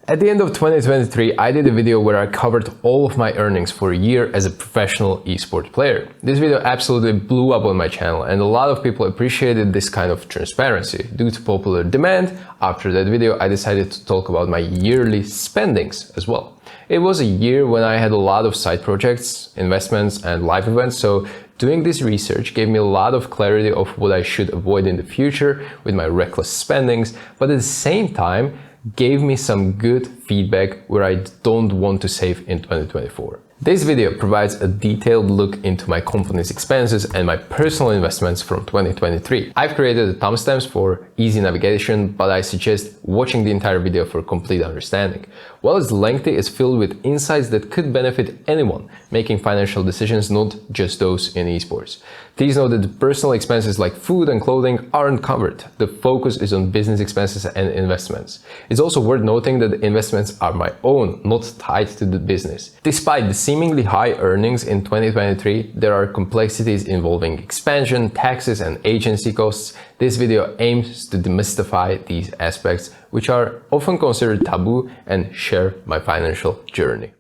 At the end of 2023, I did a video where I covered all of my earnings for a year as a professional esport player. This video absolutely blew up on my channel and a lot of people appreciated this kind of transparency. Due to popular demand, after that video I decided to talk about my yearly spendings as well. It was a year when I had a lot of side projects, investments and live events, so doing this research gave me a lot of clarity of what I should avoid in the future with my reckless spendings, but at the same time gave me some good feedback where I don't want to save in 2024. This video provides a detailed look into my company's expenses and my personal investments from 2023. I've created the timestamps for easy navigation, but I suggest watching the entire video for complete understanding. While it's lengthy, it's filled with insights that could benefit anyone making financial decisions, not just those in esports. Please note that the personal expenses like food and clothing aren't covered. The focus is on business expenses and investments. It's also worth noting that the investments are my own, not tied to the business. Despite the seemingly high earnings in 2023, there are complexities involving expansion, taxes and agency costs. This video aims to demystify these aspects, which are often considered taboo, and share my financial journey.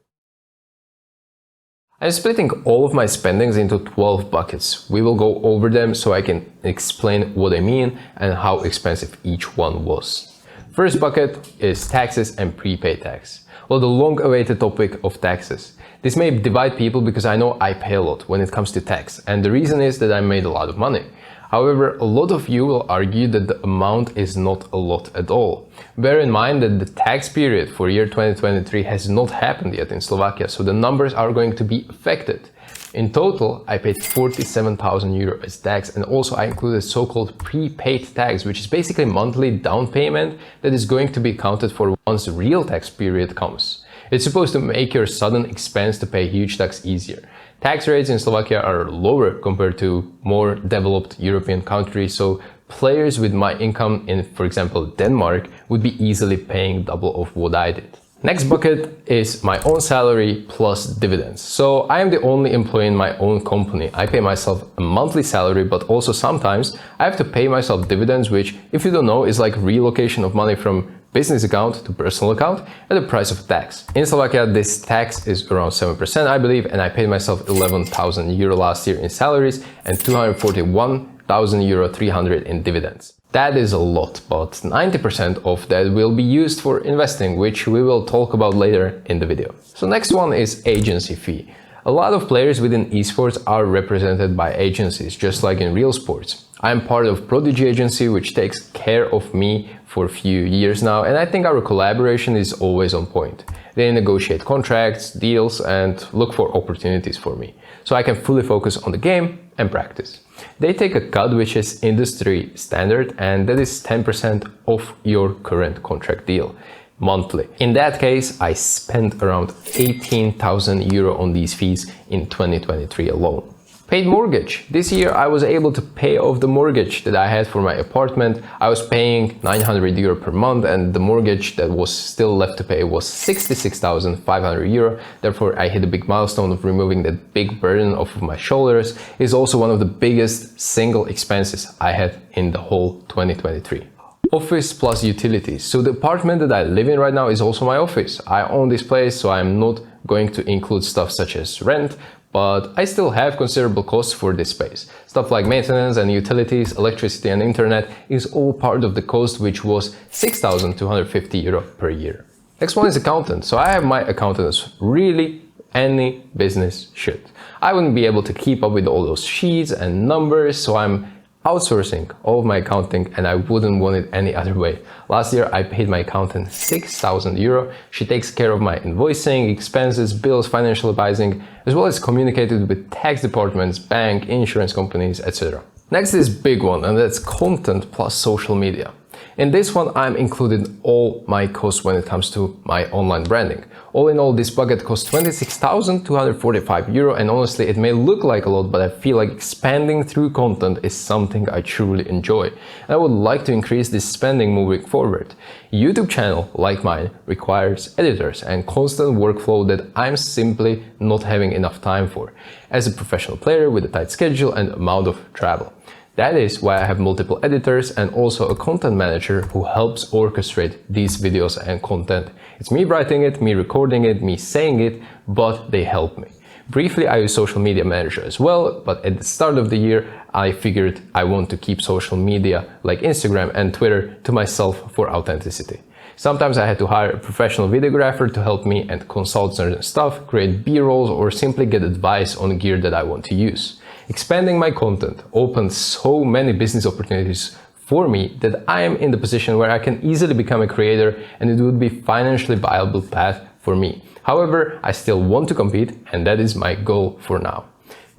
I'm splitting all of my spendings into 12 buckets. We will go over them so I can explain what I mean and how expensive each one was. First bucket is taxes and prepaid tax. Well, the long-awaited topic of taxes. This may divide people because I know I pay a lot when it comes to tax, and the reason is that I made a lot of money. However, a lot of you will argue that the amount is not a lot at all. Bear in mind that the tax period for year 2023 has not happened yet in Slovakia, so the numbers are going to be affected. In total, I paid 47,000 euro as tax, and also I included so-called prepaid tax, which is basically monthly down payment that is going to be accounted for once the real tax period comes. It's supposed to make your sudden expense to pay huge tax easier. Tax rates in Slovakia are lower compared to more developed European countries, so players with my income in, for example, Denmark would be easily paying double of what I did. Next bucket is my own salary plus dividends. So I am the only employee in my own company. I pay myself a monthly salary, but also sometimes I have to pay myself dividends, which, if you don't know, is like relocation of money from business account to personal account at the price of tax. In Slovakia, this tax is around 7%, I believe, and I paid myself 11,000 euro last year in salaries and 241,000 euro 300 in dividends. That is a lot, but 90% of that will be used for investing, which we will talk about later in the video. So next one is agency fee. A lot of players within esports are represented by agencies, just like in real sports. I am part of Prodigy agency, which takes care of me for a few years now, and I think our collaboration is always on point. They negotiate contracts, deals, and look for opportunities for me, so I can fully focus on the game and practice. They take a cut which is industry standard, and that is 10% of your current contract deal monthly. In that case, I spent around 18,000 euro on these fees in 2023 alone. Paid mortgage. This year I was able to pay off the mortgage that I had for my apartment. I was paying 900 euro per month, and the mortgage that was still left to pay was 66,500 euro. Therefore, I hit a big milestone of removing that big burden off of my shoulders. It's also one of the biggest single expenses I had in the whole 2023. Office plus utilities. So the apartment that I live in right now is also my office. I own this place, so I'm not going to include stuff such as rent, but I still have considerable costs for this space. Stuff like maintenance and utilities, electricity and internet is all part of the cost, which was 6,250 euro per year. Next one is accountant. So I have my accountant as really any business should. I wouldn't be able to keep up with all those sheets and numbers, so I'm outsourcing all of my accounting, and I wouldn't want it any other way. Last year I paid my accountant 6,000 euro. She takes care of my invoicing, expenses, bills, financial advising, as well as communicated with tax departments, bank, insurance companies, etc. Next is big one, and that's content plus social media. In this one, I'm including all my costs when it comes to my online branding. All in all, this bucket costs 26,245 euro, and honestly, it may look like a lot, but I feel like expanding through content is something I truly enjoy. And I would like to increase this spending moving forward. YouTube channel, like mine, requires editors and constant workflow that I'm simply not having enough time for, as a professional player with a tight schedule and amount of travel. That is why I have multiple editors and also a content manager who helps orchestrate these videos and content. It's me writing it, me recording it, me saying it, but they help me. Briefly, I use social media manager as well, but at the start of the year, I figured I want to keep social media like Instagram and Twitter to myself for authenticity. Sometimes I had to hire a professional videographer to help me and consult certain stuff, create B-rolls, or simply get advice on gear that I want to use. Expanding my content opened so many business opportunities for me that I am in the position where I can easily become a creator and it would be financially viable path for me. However, I still want to compete and that is my goal for now.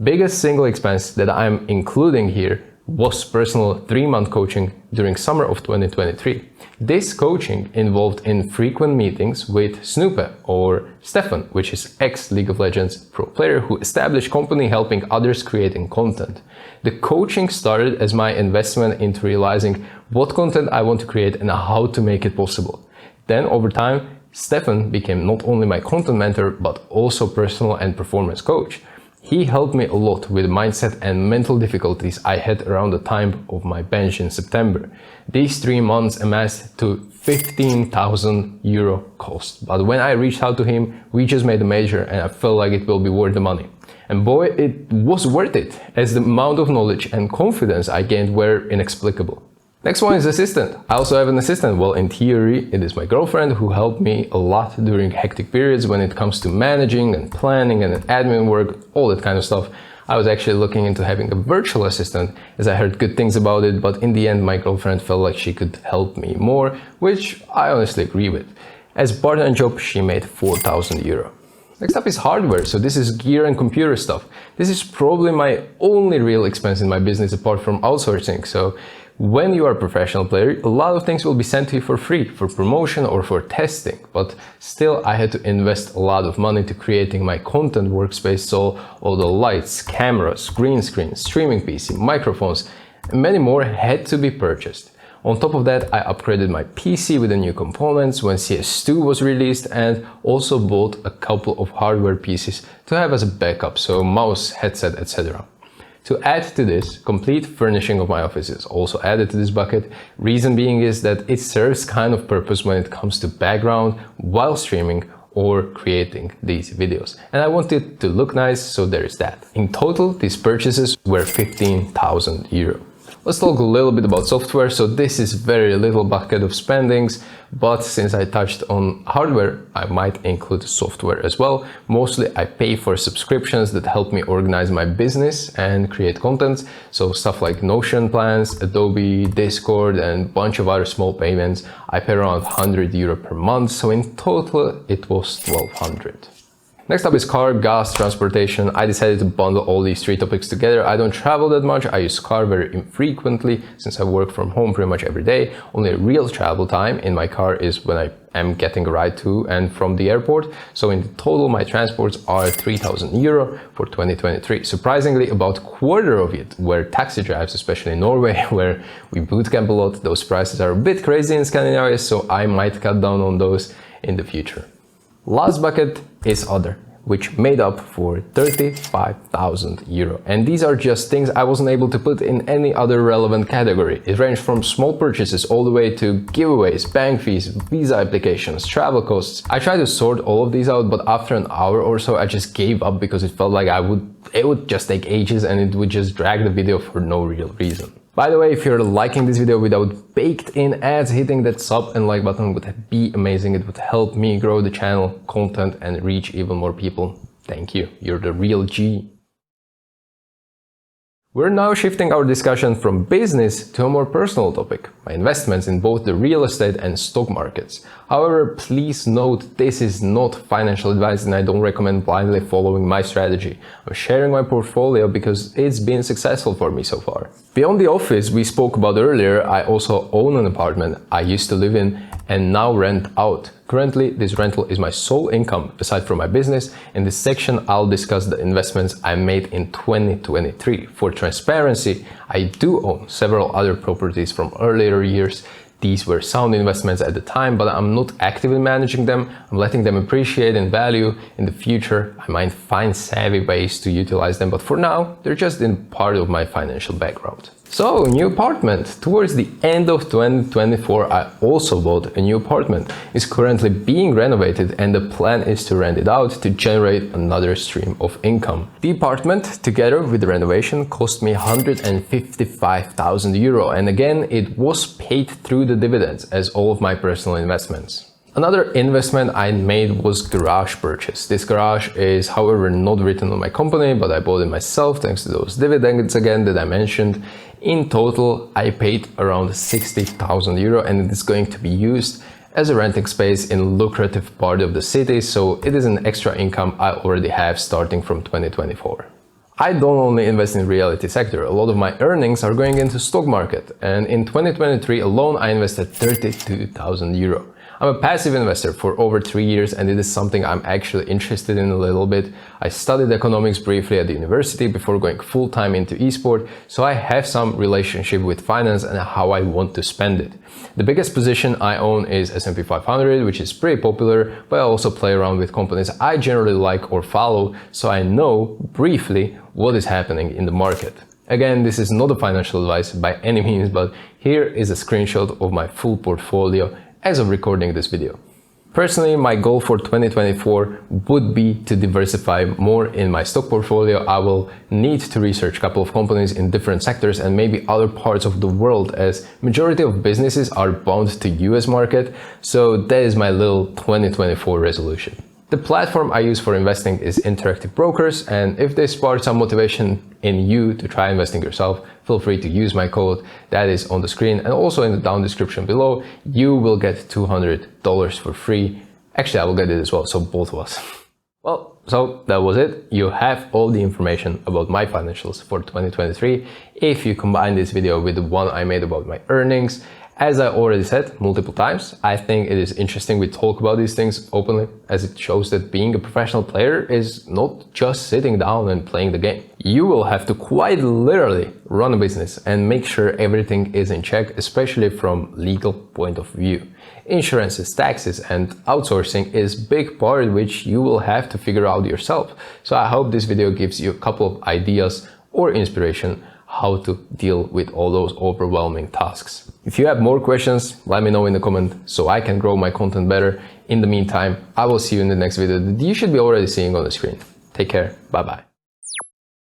Biggest single expense that I'm including here was personal 3-month coaching during summer of 2023. This coaching involved in frequent meetings with Snoopy or Stefan, which is ex-League of Legends pro player who established company helping others creating content. The coaching started as my investment into realizing what content I want to create and how to make it possible. Then over time, Stefan became not only my content mentor, but also personal and performance coach. He helped me a lot with mindset and mental difficulties I had around the time of my bench in September. These 3 months amassed to 15,000 euro cost. But when I reached out to him, we just made a measure and I felt like it will be worth the money. And boy, it was worth it, as the amount of knowledge and confidence I gained were inexplicable. Next one is assistant. I also have an assistant. Well, in theory, it is my girlfriend who helped me a lot during hectic periods when it comes to managing and planning and admin work, all that kind of stuff. I was actually looking into having a virtual assistant as I heard good things about it, but in the end, my girlfriend felt like she could help me more, which I honestly agree with. As part-time job, she made 4,000 euro. Next up is hardware. So this is gear and computer stuff. This is probably my only real expense in my business apart from outsourcing. So when you are a professional player, a lot of things will be sent to you for free, for promotion or for testing. But still, I had to invest a lot of money to creating my content workspace. So all the lights, cameras, green screen, streaming PC, microphones, and many more had to be purchased. On top of that, I upgraded my PC with the new components when CS2 was released and also bought a couple of hardware pieces to have as a backup, so mouse, headset, etc. To add to this, complete furnishing of my office is also added to this bucket. Reason being is that it serves kind of purpose when it comes to background while streaming or creating these videos. And I want it to look nice, so there is that. In total, these purchases were 15,000 euro. Let's talk a little bit about software. So this is very little bucket of spendings, but since I touched on hardware, I might include software as well. Mostly I pay for subscriptions that help me organize my business and create content. So stuff like Notion plans, Adobe, Discord, and a bunch of other small payments. I pay around 100 euro per month. So in total, it was 1,200. Next up is car, gas, transportation. I decided to bundle all these 3 topics together. I don't travel that much. I use car very infrequently since I work from home pretty much every day. Only real travel time in my car is when I am getting a ride to and from the airport. So in total, my transports are 3,000 euro for 2023. Surprisingly, about a quarter of it were taxi drives, especially in Norway, where we bootcamp a lot. Those prices are a bit crazy in Scandinavia, so I might cut down on those in the future. Last bucket is other, which made up for 35,000 euro. And these are just things I wasn't able to put in any other relevant category. It ranged from small purchases all the way to giveaways, bank fees, visa applications, travel costs. I tried to sort all of these out, but after an hour or so, I just gave up because it felt like it would just take ages and it would just drag the video for no real reason. By the way, if you're liking this video without baked in ads, hitting that sub and like button would be amazing. It would help me grow the channel, content, and reach even more people. Thank you. You're the real G. We're now shifting our discussion from business to a more personal topic, my investments in both the real estate and stock markets. However, please note this is not financial advice and I don't recommend blindly following my strategy. I'm sharing my portfolio because it's been successful for me so far. Beyond the office we spoke about earlier, I also own an apartment I used to live in and now rent out. Currently, this rental is my sole income aside from my business. In this section, I'll discuss the investments I made in 2023. For transparency, I do own several other properties from earlier years. These were sound investments at the time, but I'm not actively managing them. I'm letting them appreciate in value. In the future, I might find savvy ways to utilize them, but for now, they're just in part of my financial background. So, new apartment. Towards the end of 2024, I also bought a new apartment. It's currently being renovated and the plan is to rent it out to generate another stream of income. The apartment, together with the renovation, cost me 155,000 euro, and again, it was paid through the dividends as all of my personal investments. Another investment I made was garage purchase. This garage is, however, not written on my company, but I bought it myself thanks to those dividends again that I mentioned. In total, I paid around 60,000 euro and it is going to be used as a renting space in a lucrative part of the city, so it is an extra income I already have starting from 2024. I don't only invest in reality sector, a lot of my earnings are going into stock market, and in 2023 alone I invested 32,000 euro. I'm a passive investor for over 3 years and it is something I'm actually interested in a little bit. I studied economics briefly at the university before going full-time into esport, so I have some relationship with finance and how I want to spend it. The biggest position I own is S&P 500, which is pretty popular, but I also play around with companies I generally like or follow, so I know briefly what is happening in the market. Again, this is not a financial advice by any means, but here is a screenshot of my full portfolio as of recording this video. Personally, my goal for 2024 would be to diversify more in my stock portfolio. I will need to research a couple of companies in different sectors and maybe other parts of the world, as majority of businesses are bound to US market, so that is my little 2024 resolution. The platform I use for investing is Interactive Brokers, and if they spark some motivation in you to try investing yourself, feel free to use my code that is on the screen and also in the down description below. You will get $200 for free. Actually, I will get it as well, so both of us. Well, so that was it. You have all the information about my financials for 2023. If you combine this video with the one I made about my earnings, as I already said multiple times, I think it is interesting we talk about these things openly, as it shows that being a professional player is not just sitting down and playing the game. You will have to quite literally run a business and make sure everything is in check, especially from legal point of view. Insurances, taxes and outsourcing is a big part which you will have to figure out yourself. So I hope this video gives you a couple of ideas or inspiration how to deal with all those overwhelming tasks. If you have more questions, let me know in the comment so I can grow my content better. In the meantime, I will see you in the next video that you should be already seeing on the screen. Take care. Bye bye.